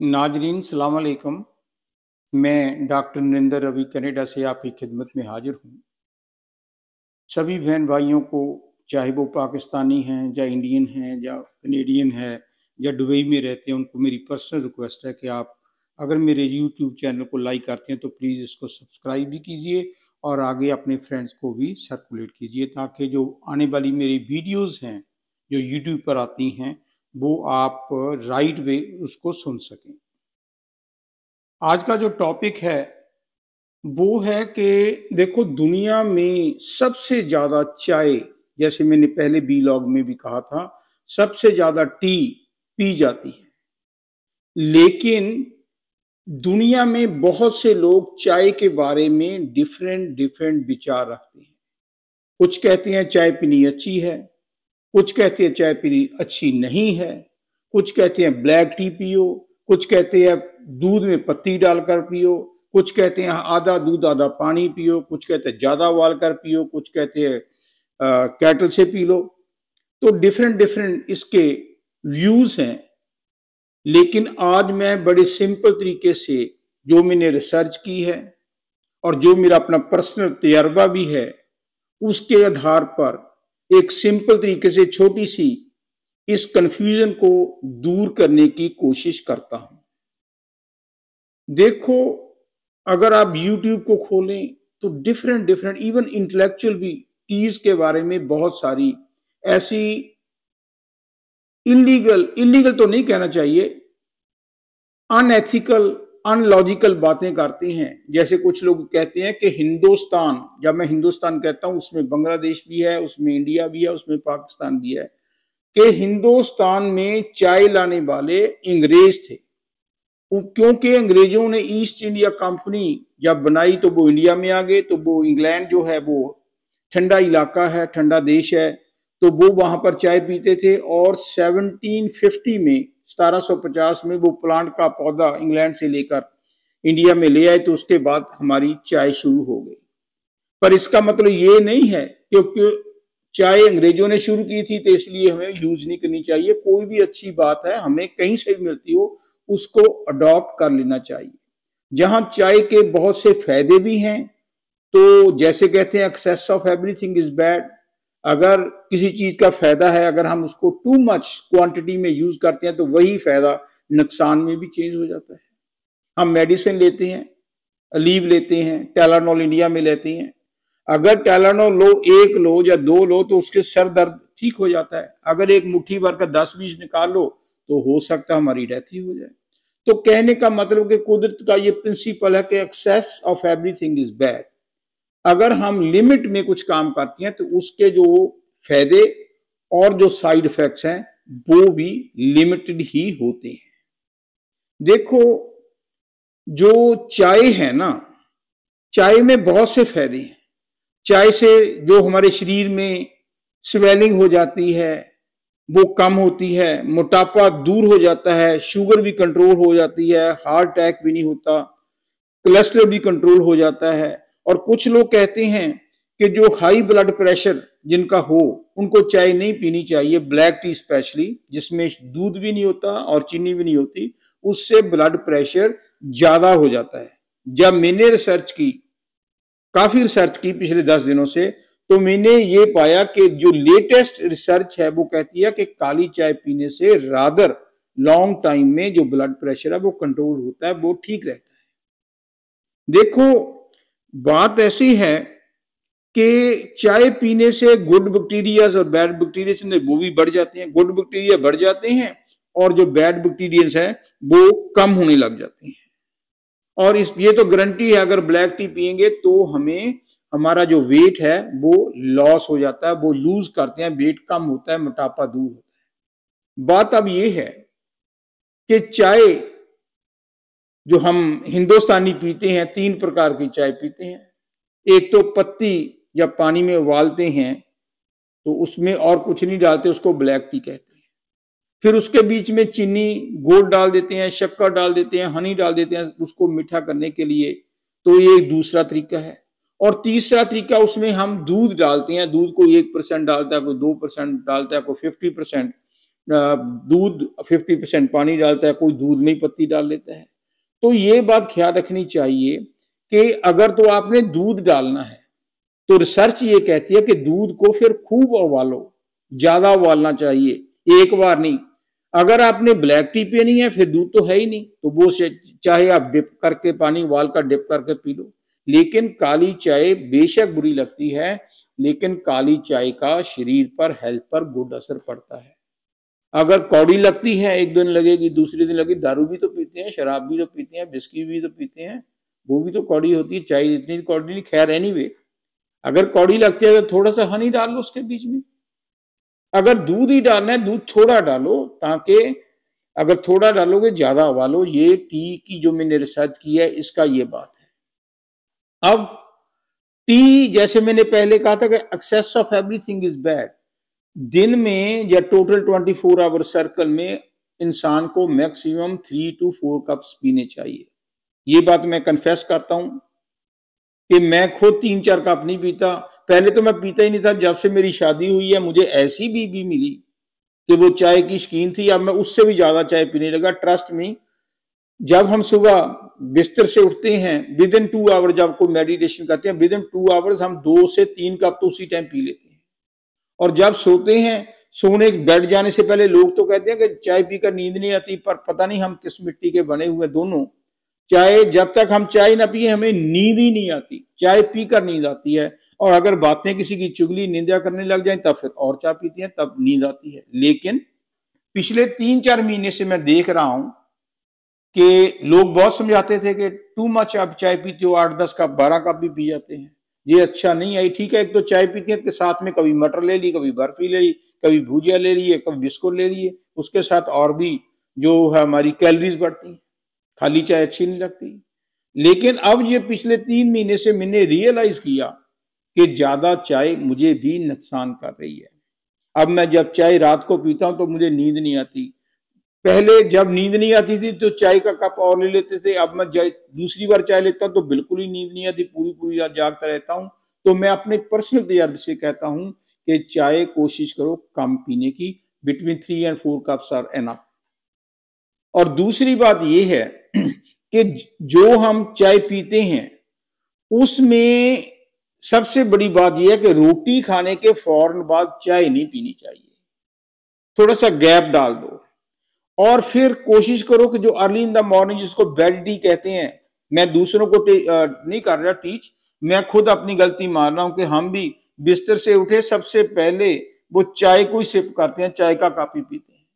नाजरीन सलाम अलैकुम। मैं डॉक्टर नरेंद्र रवि कनाडा से आपकी खिदमत में हाजिर हूँ। सभी बहन भाइयों को, चाहे वो पाकिस्तानी हैं या इंडियन हैं या कनेडियन है या दुबई में रहते हैं, उनको मेरी पर्सनल रिक्वेस्ट है कि आप अगर मेरे यूट्यूब चैनल को लाइक करते हैं तो प्लीज़ इसको सब्सक्राइब भी कीजिए और आगे अपने फ्रेंड्स को भी सर्कुलेट कीजिए, ताकि जो आने वाली मेरी वीडियोज़ हैं जो यूट्यूब पर आती हैं वो आप राइट वे उसको सुन सकें। आज का जो टॉपिक है वो है कि देखो, दुनिया में सबसे ज्यादा चाय, जैसे मैंने पहले व्लॉग में भी कहा था, सबसे ज्यादा टी पी जाती है। लेकिन दुनिया में बहुत से लोग चाय के बारे में डिफरेंट डिफरेंट विचार रखते हैं। कुछ कहते हैं चाय पीनी अच्छी है, कुछ कहते हैं चाय पीनी अच्छी नहीं है, कुछ कहते हैं ब्लैक टी पियो, कुछ कहते हैं दूध में पत्ती डालकर पियो, कुछ कहते हैं आधा दूध आधा पानी पियो, कुछ कहते हैं ज्यादा उबाल कर पियो, कुछ कहते हैं कैटल से पी लो। तो डिफरेंट डिफरेंट इसके व्यूज हैं। लेकिन आज मैं बड़े सिंपल तरीके से जो मैंने रिसर्च की है और जो मेरा अपना पर्सनल तजर्बा भी है, उसके आधार पर एक सिंपल तरीके से छोटी सी इस कंफ्यूजन को दूर करने की कोशिश करता हूं। देखो, अगर आप YouTube को खोलें तो डिफरेंट डिफरेंट इवन इंटेलेक्चुअल भी टीज के बारे में बहुत सारी ऐसी इलीगल तो नहीं कहना चाहिए, अनएथिकल अनलॉजिकल बातें करते हैं। जैसे कुछ लोग कहते हैं कि हिंदुस्तान, जब मैं हिंदुस्तान कहता हूं उसमें बांग्लादेश भी है, उसमें इंडिया भी है, उसमें पाकिस्तान भी है, कि हिंदुस्तान में चाय लाने वाले अंग्रेज थे। क्योंकि अंग्रेजों ने ईस्ट इंडिया कंपनी जब बनाई तो वो इंडिया में आ गए, तो वो इंग्लैंड जो है वो ठंडा इलाका है, ठंडा देश है, तो वो वहां पर चाय पीते थे। और 1750 में 1750 में वो प्लांट का पौधा इंग्लैंड से लेकर इंडिया में ले आए, तो उसके बाद हमारी चाय शुरू हो गई। पर इसका मतलब ये नहीं है क्योंकि चाय अंग्रेजों ने शुरू की थी तो इसलिए हमें यूज नहीं करनी चाहिए। कोई भी अच्छी बात है, हमें कहीं से भी मिलती हो उसको अडॉप्ट कर लेना चाहिए। जहां चाय के बहुत से फायदे भी हैं, तो जैसे कहते हैं excess of everything is bad. अगर किसी चीज का फायदा है, अगर हम उसको टू मच क्वांटिटी में यूज करते हैं तो वही फायदा नुकसान में भी चेंज हो जाता है। हम मेडिसिन लेते हैं, अलीव लेते हैं, टेलानॉल इंडिया में लेते हैं। अगर टेलानॉल लो, एक लो या दो लो, तो उसके सर दर्द ठीक हो जाता है। अगर एक मुट्ठी भर का 10-20 निकाल लो तो हो सकता है हमारी डेथ ही हो जाए। तो कहने का मतलब कि कुदरत का ये प्रिंसिपल है कि excess of everything is bad. अगर हम लिमिट में कुछ काम करते हैं तो उसके जो फायदे और जो साइड इफेक्ट्स हैं वो भी लिमिटेड ही होते हैं। देखो, जो चाय है ना, चाय में बहुत से फायदे हैं। चाय से जो हमारे शरीर में स्वेलिंग हो जाती है वो कम होती है, मोटापा दूर हो जाता है, शुगर भी कंट्रोल हो जाती है, हार्ट अटैक भी नहीं होता, कोलेस्ट्रॉल भी कंट्रोल हो जाता है। और कुछ लोग कहते हैं कि जो हाई ब्लड प्रेशर जिनका हो उनको चाय नहीं पीनी चाहिए, ब्लैक टी स्पेशली, जिसमें दूध भी नहीं होता और चीनी भी नहीं होती, उससे ब्लड प्रेशर ज्यादा हो जाता है। जब मैंने रिसर्च की, काफी रिसर्च की पिछले 10 दिनों से, तो मैंने ये पाया कि जो लेटेस्ट रिसर्च है वो कहती है कि काली चाय पीने से रादर लॉन्ग टाइम में जो ब्लड प्रेशर है वो कंट्रोल होता है, वो ठीक रहता है। देखो, बात ऐसी है कि चाय पीने से गुड बैक्टीरियाज और बैड बैक्टीरिया वो भी बढ़ जाते हैं। गुड बैक्टीरिया बढ़ जाते हैं और जो बैड बैक्टीरिया है वो कम होने लग जाते हैं। और इस ये तो गारंटी है, अगर ब्लैक टी पियेंगे तो हमें हमारा जो वेट है वो लॉस हो जाता है, वो लूज करते हैं, वेट कम होता है, मोटापा दूर होता है। बात अब ये है कि चाय जो हम हिंदुस्तानी पीते हैं, 3 प्रकार की चाय पीते हैं। एक तो पत्ती जब पानी में उबालते हैं तो उसमें और कुछ नहीं डालते, उसको ब्लैक टी कहते हैं। फिर उसके बीच में चीनी, गुड़ डाल देते हैं, शक्कर डाल देते हैं, हनी डाल देते हैं उसको मीठा करने के लिए, तो ये दूसरा तरीका है। और तीसरा तरीका, उसमें हम दूध डालते हैं। दूध को 1% डालता है, कोई 2% डालता है, कोई 50%। दूध 50% पानी डालता है, कोई दूध में ही पत्ती डाल लेता है। तो ये बात ख्याल रखनी चाहिए कि अगर तो आपने दूध डालना है तो रिसर्च ये कहती है कि दूध को फिर खूब उबालो, ज्यादा उबालना चाहिए, एक बार नहीं। अगर आपने ब्लैक टी पीनी है फिर दूध तो है ही नहीं, तो वो चाहे आप डिप करके पानी उबाल कर डिप करके पी लो। लेकिन काली चाय बेशक बुरी लगती है, लेकिन काली चाय का शरीर पर, हेल्थ पर गुड असर पड़ता है। अगर कौड़ी लगती है, एक दिन लगेगी, दूसरे दिन लगेगी। दारू भी तो पीते हैं, शराब भी तो पीते हैं, बिस्की भी तो पीते हैं, वो भी तो कौड़ी होती है। चाय इतनी कौड़ी नहीं, खैर एनीवे, अगर कौड़ी लगती है तो थोड़ा सा हनी डाल लो उसके बीच में। अगर दूध ही डालना है, दूध थोड़ा डालो, ताकि अगर थोड़ा डालोगे ज्यादा उबालो। ये टी की जो मैंने रिसर्च की है, इसका ये बात है। अब टी, जैसे मैंने पहले कहा था कि excess of everything is bad. दिन में या टोटल 24 आवर सर्कल में इंसान को मैक्सिमम 3 to 4 कप्स पीने चाहिए। ये बात मैं कन्फेस करता हूं कि मैं खुद 3-4 कप नहीं पीता। पहले तो मैं पीता ही नहीं था। जब से मेरी शादी हुई है, मुझे ऐसी बीवी मिली कि वो चाय की शौकीन थी। अब मैं उससे भी ज्यादा चाय पीने लगा। ट्रस्ट मी, जब हम सुबह बिस्तर से उठते हैं, विद इन 2 आवर जब कोई मेडिटेशन करते हैं, विद इन 2 आवर्स हम 2 से 3 कप तो उसी टाइम पी लेते हैं। और जब सोते हैं, सोने बैठ जाने से पहले लोग तो कहते हैं कि चाय पीकर नींद नहीं आती, पर पता नहीं हम किस मिट्टी के बने हुए दोनों। चाय, जब तक हम चाय ना पिए हमें नींद ही नहीं आती। चाय पीकर नींद आती है। और अगर बातें किसी की चुगली निंदा करने लग जाए तब फिर और चाय पीती हैं, तब नींद आती है। लेकिन पिछले 3-4 महीने से मैं देख रहा हूं कि लोग बहुत समझाते थे कि टू मच आप चाय पीते हो, 8-10 कप 12 कप भी पी जाते हैं, ये अच्छा नहीं है। ठीक है, एक तो चाय पीते हैं, के साथ में कभी मटर ले ली, कभी बर्फी ले ली, कभी भुजिया ले ली है, कभी बिस्कुट ले लिए, उसके साथ और भी जो है हमारी कैलोरीज बढ़ती हैं। खाली चाय अच्छी नहीं लगती। लेकिन अब ये पिछले 3 महीने से मैंने रियलाइज किया कि ज्यादा चाय मुझे भी नुकसान कर रही है। अब मैं जब चाय रात को पीता हूं तो मुझे नींद नहीं आती। पहले जब नींद नहीं आती थी तो चाय का कप और ले लेते थे। अब मैं दूसरी बार चाय लेता हूं तो बिल्कुल ही नींद नहीं आती, पूरी पूरी रात जागता रहता हूं। तो मैं अपने पर्सनल तजर्बे से कहता हूं कि चाय कोशिश करो कम पीने की, between 3 and 4 cups are enough. और दूसरी बात यह है कि जो हम चाय पीते हैं उसमें सबसे बड़ी बात यह है कि रोटी खाने के फौरन बाद चाय नहीं पीनी चाहिए। थोड़ा सा गैप डाल दो और फिर कोशिश करो कि जो अर्ली इन द मॉर्निंग, जिसको बेड टी कहते हैं, मैं दूसरों को नहीं कर रहा टीच, मैं खुद अपनी गलती मान रहा हूं कि हम भी बिस्तर से उठे सबसे पहले वो चाय को ही सिप करते हैं, चाय का कप ही पीते हैं।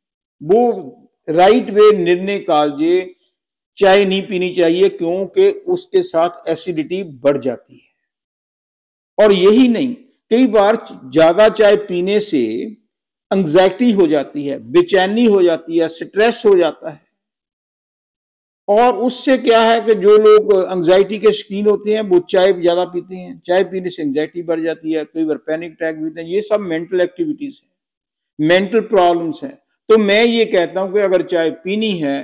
वो राइट वे निर्णय कालजे, चाय नहीं पीनी चाहिए, क्योंकि उसके साथ एसिडिटी बढ़ जाती है। और यही नहीं, कई बार ज्यादा चाय पीने से एंग्जाइटी हो जाती है, बेचैनी हो जाती है, स्ट्रेस हो जाता है। और उससे क्या है कि जो लोग एंग्जाइटी के शौकीन होते हैं वो चाय ज्यादा पीते हैं। चाय पीने से एंग्जाइटी बढ़ जाती है, कई बार पैनिक अटैक भी होते हैं। ये सब मेंटल एक्टिविटीज है, मेंटल प्रॉब्लम्स हैं। तो मैं ये कहता हूं कि अगर चाय पीनी है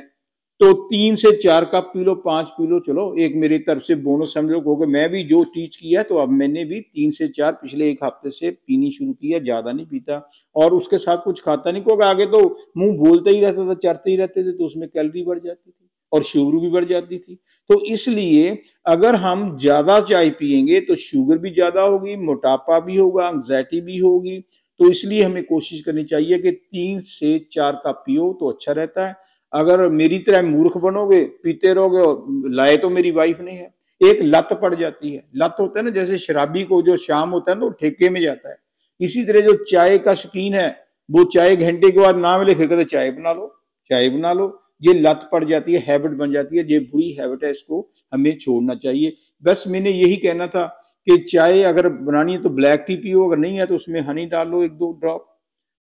तो 3 से 4 cup P low, 5 P low, चलो एक मेरी तरफ से बोनस समझ लो, क्योंकि मैं भी जो टीच किया तो अब मैंने भी 3 से 4 पिछले 1 हफ्ते से पीनी शुरू किया, ज्यादा नहीं पीता। और उसके साथ कुछ खाता नहीं, क्योंकि आगे तो मुंह बोलते ही रहता था, चरते ही रहते थे, तो उसमें कैलोरी बढ़ जाती थी और शुगर भी बढ़ जाती थी। तो इसलिए अगर हम ज्यादा चाय पियेंगे तो शुगर भी ज्यादा होगी, मोटापा भी होगा, एंग्जाइटी भी होगी। तो इसलिए हमें कोशिश करनी चाहिए कि 3 से 4 कप पियो तो अच्छा रहता है। अगर मेरी तरह मूर्ख बनोगे, पीते रहोगे, लाए तो मेरी वाइफ नहीं है, एक लत पड़ जाती है। लत होता है ना, जैसे शराबी को जो शाम होता है ना, वो ठेके में जाता है। इसी तरह जो चाय का शौकीन है, वो चाय घंटे के बाद ना मिले फिर कहते चाय बना लो, चाय बना लो। ये लत पड़ जाती है, हैबिट बन जाती है। ये बुरी हैबिट है, इसको हमें छोड़ना चाहिए। बस मैंने यही कहना था कि चाय अगर बनानी है तो ब्लैक टी पियो, अगर नहीं है तो उसमें हनी डाल लो 1-2 ड्रॉप,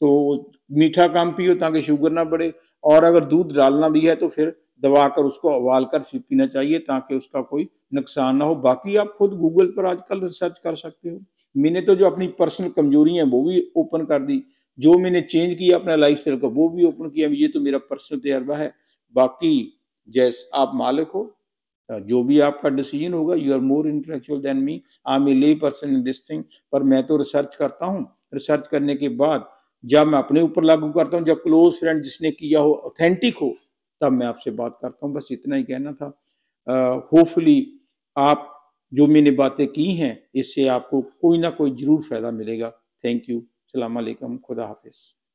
तो मीठा कम पियो ताकि शुगर ना बढ़े। और अगर दूध डालना भी है तो फिर दबा कर उसको उबाल कर पीना चाहिए, ताकि उसका कोई नुकसान ना हो। बाकी आप खुद गूगल पर आजकल रिसर्च कर सकते हो। मैंने तो जो अपनी पर्सनल कमजोरी है वो भी ओपन कर दी, जो मैंने चेंज किया अपना लाइफ स्टाइल का वो भी ओपन किया। ये तो मेरा पर्सनल तजर्बा है। बाकी जैस आप मालिक हो, जो भी आपका डिसीजन होगा, you are more intellectual than me, I am a lay person in this thing. पर मैं तो रिसर्च करता हूँ, रिसर्च करने के बाद जब मैं अपने ऊपर लागू करता हूँ, जब क्लोज फ्रेंड जिसने किया हो ऑथेंटिक हो, तब मैं आपसे बात करता हूँ। बस इतना ही कहना था। होपफुली आप जो मैंने बातें की हैं, इससे आपको कोई ना कोई जरूर फायदा मिलेगा। Thank you. सलाम अलैकुम। खुदा हाफिज।